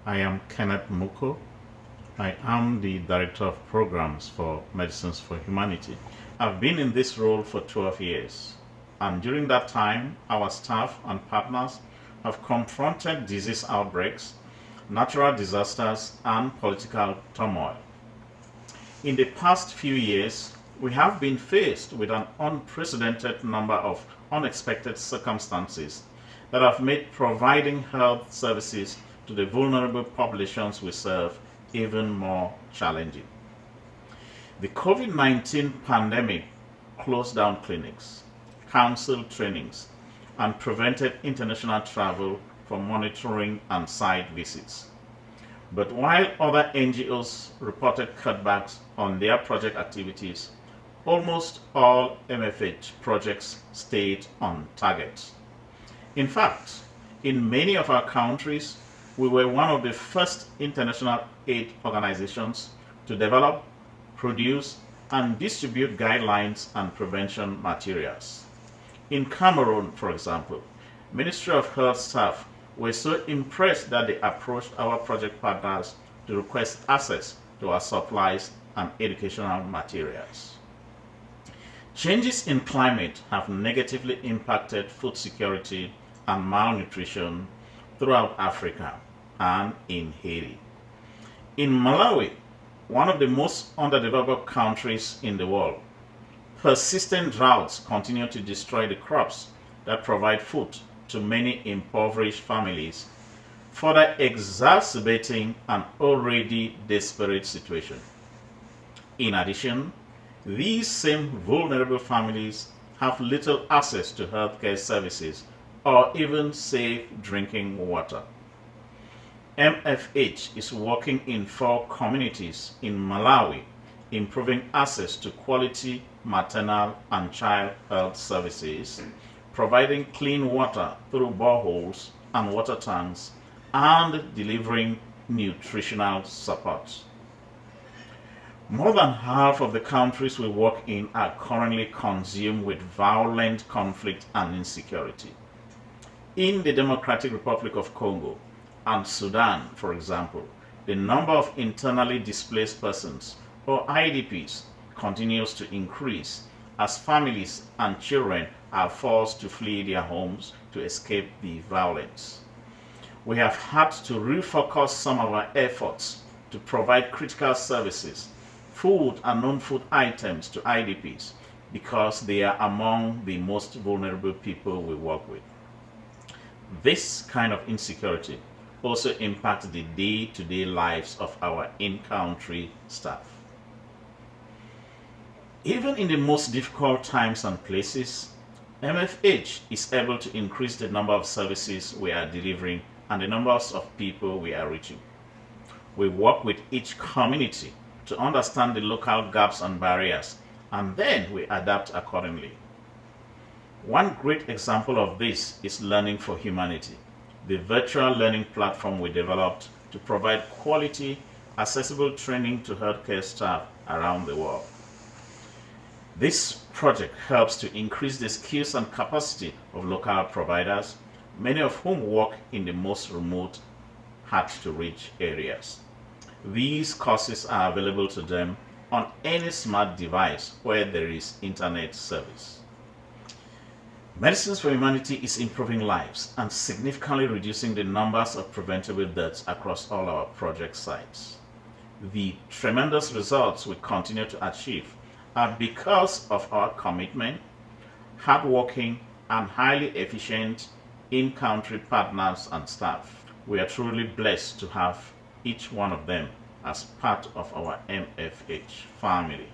I am Kenneth Muko. I am the Director of Programs for Medicines for Humanity. I've been in this role for 12 years, and during that time, our staff and partners have confronted disease outbreaks, natural disasters, and political turmoil. In the past few years, we have been faced with an unprecedented number of unexpected circumstances that have made providing health services to the vulnerable populations we serve even more challenging. The COVID-19 pandemic closed down clinics, canceled trainings, and prevented international travel for monitoring and site visits. But while other NGOs reported cutbacks on their project activities, almost all MFH projects stayed on target. In fact, in many of our countries, we were one of the first international aid organizations to develop, produce, and distribute guidelines and prevention materials. In Cameroon, for example, Ministry of Health staff were so impressed that they approached our project partners to request access to our supplies and educational materials. Changes in climate have negatively impacted food security and malnutrition throughout Africa and in Haiti. In Malawi, one of the most underdeveloped countries in the world, persistent droughts continue to destroy the crops that provide food to many impoverished families, further exacerbating an already desperate situation. In addition, these same vulnerable families have little access to healthcare services or even safe drinking water. MFH is working in 4 communities in Malawi, improving access to quality maternal and child health services, providing clean water through boreholes and water tanks, and delivering nutritional support. More than half of the countries we work in are currently consumed with violent conflict and insecurity. In the Democratic Republic of Congo and Sudan, for example, the number of internally displaced persons, or IDPs, continues to increase as families and children are forced to flee their homes to escape the violence. We have had to refocus some of our efforts to provide critical services, food and non-food items to IDPs because they are among the most vulnerable people we work with. This kind of insecurity also impacts the day-to-day lives of our in-country staff. Even in the most difficult times and places, MFH is able to increase the number of services we are delivering and the numbers of people we are reaching. We work with each community to understand the local gaps and barriers, and then we adapt accordingly. One great example of this is Learning for Humanity, the virtual learning platform we developed to provide quality, accessible training to healthcare staff around the world. This project helps to increase the skills and capacity of local providers, many of whom work in the most remote, hard-to-reach areas. These courses are available to them on any smart device where there is internet service. Medicines for Humanity is improving lives and significantly reducing the numbers of preventable deaths across all our project sites. The tremendous results we continue to achieve are because of our commitment, hardworking, and highly efficient in-country partners and staff. We are truly blessed to have each one of them as part of our MFH family.